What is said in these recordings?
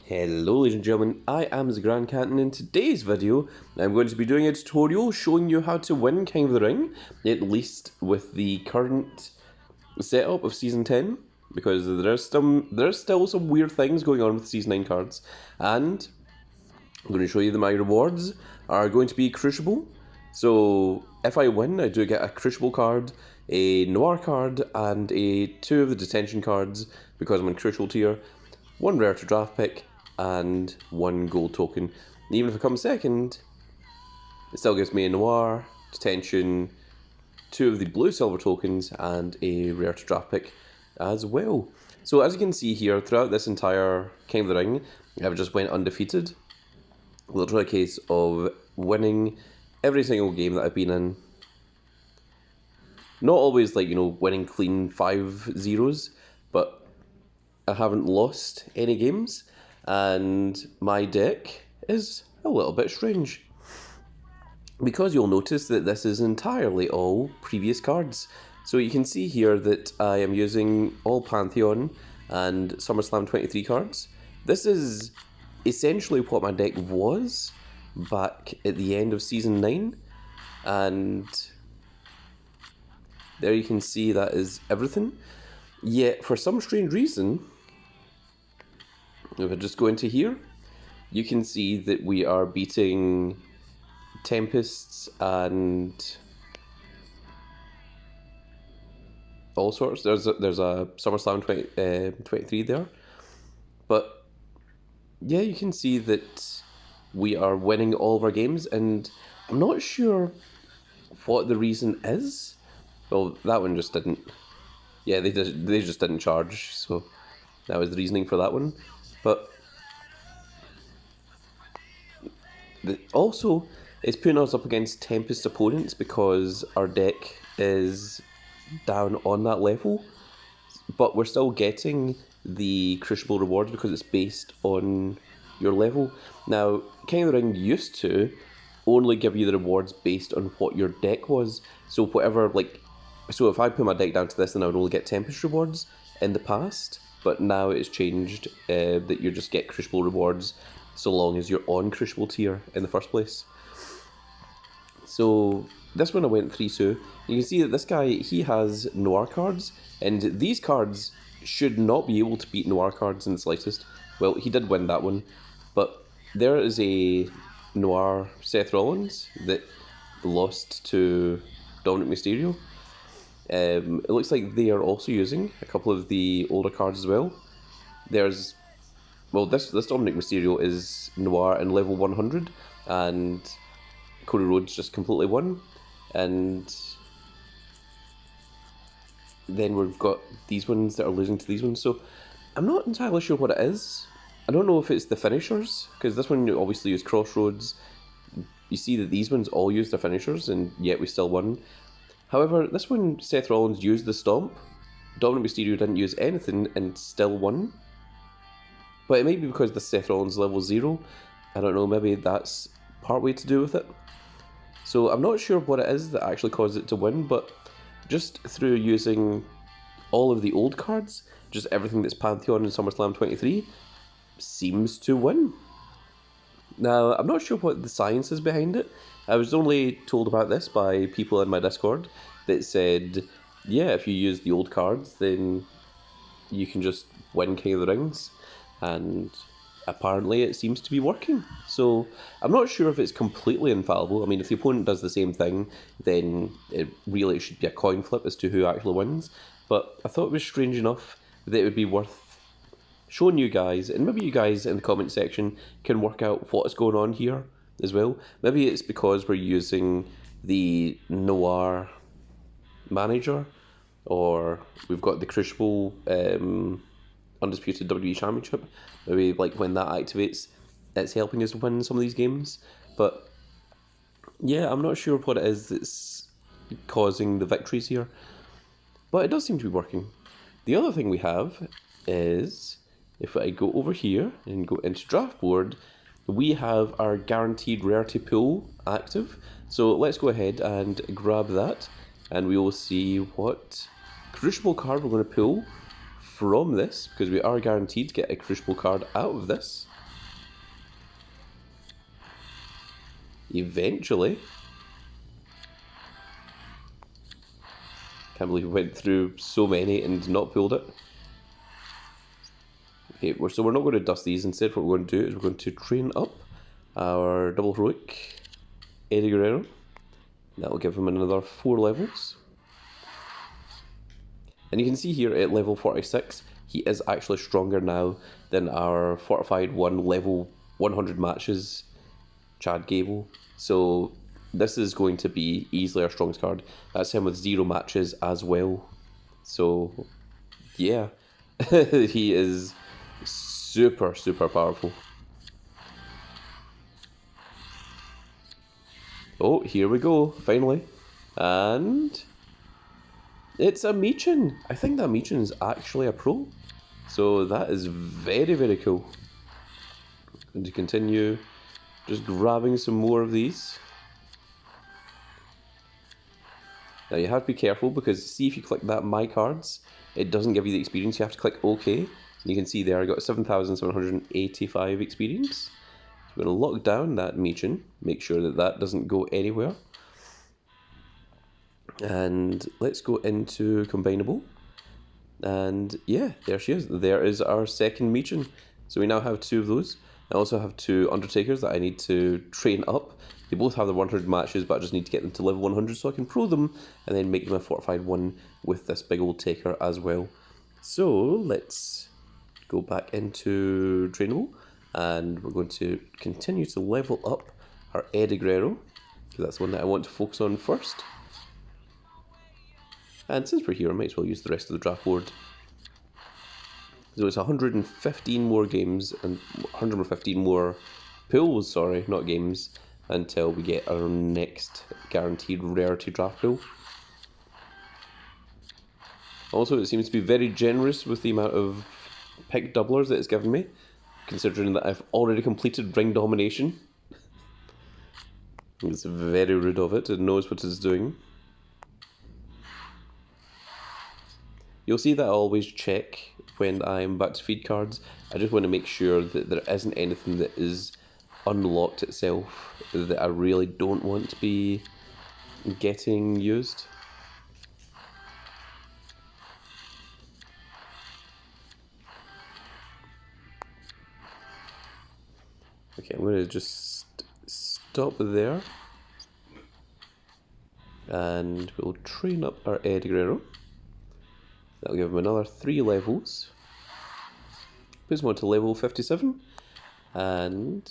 Hello ladies and gentlemen, I am the Grand Cat, and in today's video I'm going to be doing a tutorial showing you how to win King of the Ring, at least with the current setup of Season 10, because there's still some weird things going on with Season 9 cards, and I'm going to show you that my rewards are going to be Crucible. So if I win, I do get a Crucible card, a Noir card, and two of the detention cards because I'm in Crucial tier, one rare to draft pick, and one gold token. And even if I come second, it still gives me a Noir, detention, two of the blue silver tokens, and a rare to draft pick as well. So as you can see here, throughout this entire King of the Ring, I've just went undefeated. Literally a case of winning every single game that I've been in. Not always like, winning clean 5-0s, but I haven't lost any games, and my deck is a little bit strange. Because you'll notice that this is entirely all previous cards. So you can see here that I am using all Pantheon and SummerSlam 23 cards. This is essentially what my deck was back at the end of Season 9, and there you can see that is everything. Yet for some strange reason, if I just go into here, you can see that we are beating Tempests and all sorts. There's a SummerSlam 23 there, but yeah, you can see that we are winning all of our games, and I'm not sure what the reason is. Well, that one just didn't. Yeah, they just didn't charge, so that was the reasoning for that one. But also, it's putting us up against Tempest opponents because our deck is down on that level, but we're still getting the Crucible rewards because it's based on your level. Now, King of the Ring used to only give you the rewards based on what your deck was. So whatever, so if I put my deck down to this, then I would only get Tempest rewards in the past. But now it's changed that you just get Crucible rewards so long as you're on Crucible tier in the first place. So this one I went 3-2. You can see that this guy, he has Noir cards, and these cards should not be able to beat Noir cards in the slightest. Well, he did win that one, but there is a Noir Seth Rollins that lost to Dominic Mysterio. It looks like they are also using a couple of the older cards as well. There's, well, this Dominic Mysterio is Noir and level 100, and Cody Rhodes just completely won. And then we've got these ones that are losing to these ones. So I'm not entirely sure what it is. I don't know if it's the finishers, because this one you obviously use Crossroads. You see that these ones all use their finishers, and yet we still won. However, this one, Seth Rollins used the Stomp. Dominic Mysterio didn't use anything and still won. But it may be because the Seth Rollins level 0. I don't know, maybe that's partway to do with it. So I'm not sure what it is that actually caused it to win, but just through using all of the old cards, just everything that's Pantheon and SummerSlam 23, seems to win. Now, I'm not sure what the science is behind it. I was only told about this by people in my Discord that said, yeah, if you use the old cards, then you can just win King of the Rings. And apparently it seems to be working. So I'm not sure if it's completely infallible. I mean, if the opponent does the same thing, then it really should be a coin flip as to who actually wins. But I thought it was strange enough that it would be worth showing you guys, and maybe you guys in the comment section can work out what is going on here as well. Maybe it's because we're using the Noir manager, or we've got the Crucible Undisputed WWE Championship. Maybe when that activates, it's helping us win some of these games. But yeah, I'm not sure what it is that's causing the victories here, but it does seem to be working. The other thing we have is, if I go over here and go into draft board, we have our guaranteed rarity pool active. So let's go ahead and grab that, and we will see what Crucible card we're going to pull from this, because we are guaranteed to get a Crucible card out of this. eventually. Can't believe we went through so many and not pulled it. Okay, so we're not going to dust these. Instead, what we're going to do is we're going to train up our double heroic Eddie Guerrero. That will give him another 4 levels. And you can see here at level 46, he is actually stronger now than our fortified 1 level 100 matches Chad Gable. So this is going to be easily our strongest card. That's him with 0 matches as well. So yeah, he is super, super powerful. Oh, here we go, finally. And it's a Meechin. I think that Meechin is actually a pro. So that is very, very cool. And to continue just grabbing some more of these. Now you have to be careful because see if you click that My Cards, it doesn't give you the experience. You have to click OK. And you can see there I got 7,785 experience. So we're going to lock down that Meechin, make sure that that doesn't go anywhere. And let's go into Combinable. And yeah, there she is. There is our second Meechin. So we now have 2 of those. I also have 2 Undertakers that I need to train up. They both have the 100 matches, but I just need to get them to level 100 so I can pro them and then make them a fortified 1 with this big old taker as well. So let's go back into Trainable and we're going to continue to level up our Eddie Guerrero because that's the one that I want to focus on first. And since we're here, I might as well use the rest of the draft board. So it's 115 more games and 115 more pools, sorry, not games, until we get our next guaranteed rarity draft pool. Also, it seems to be very generous with the amount of pick doublers that it's given me, considering that I've already completed ring domination. It's very rude of it, it knows what it's doing. You'll see that I always check when I'm back to feed cards. I just want to make sure that there isn't anything that is unlocked itself that I really don't want to be getting used. Okay, I'm going to just stop there. And we'll train up our Eddie Guerrero. That'll give him another 3 levels. Puts him on to level 57. And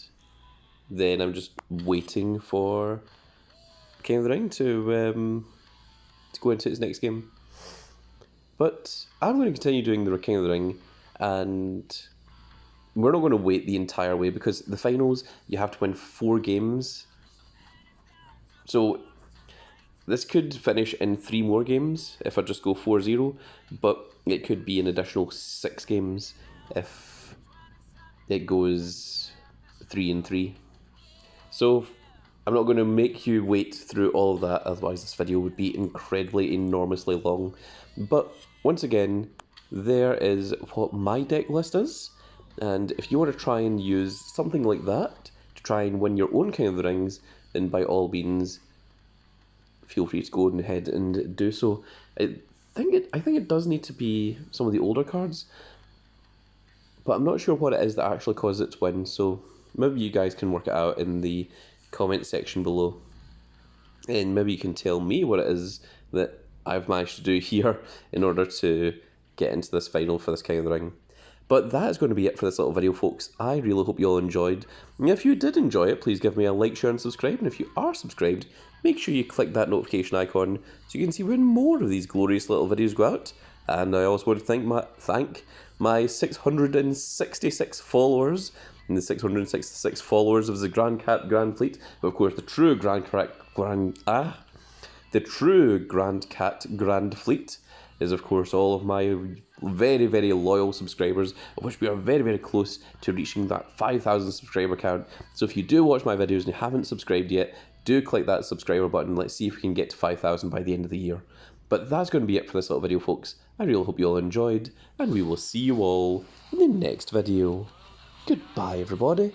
then I'm just waiting for King of the Ring to go into his next game. But I'm going to continue doing the King of the Ring, and we're not going to wait the entire way because the finals, you have to win 4 games. So this could finish in 3 more games if I just go 4-0, but it could be an additional 6 games if it goes 3-3. So I'm not going to make you wait through all of that, otherwise this video would be incredibly, enormously long. But once again, there is what my deck list is, and if you want to try and use something like that to try and win your own King of the Rings, then by all means, feel free to go ahead and do so. I think it does need to be some of the older cards, but I'm not sure what it is that actually causes it to win, so maybe you guys can work it out in the comment section below. And maybe you can tell me what it is that I've managed to do here in order to get into this final for this King of the Ring. But that is going to be it for this little video, folks. I really hope you all enjoyed. And if you did enjoy it, please give me a like, share and subscribe. And if you are subscribed, make sure you click that notification icon so you can see when more of these glorious little videos go out. And I also want to thank my 666 followers and the 666 followers of the Grand Cat Grand Fleet. But of course, the true Grand Cat Grand Fleet is of course all of my very, very loyal subscribers, of which we are very, very close to reaching that 5,000 subscriber count. So if you do watch my videos and you haven't subscribed yet, do click that subscriber button. Let's see if we can get to 5,000 by the end of the year. But that's going to be it for this little video, folks. I really hope you all enjoyed, and we will see you all in the next video. Goodbye, everybody.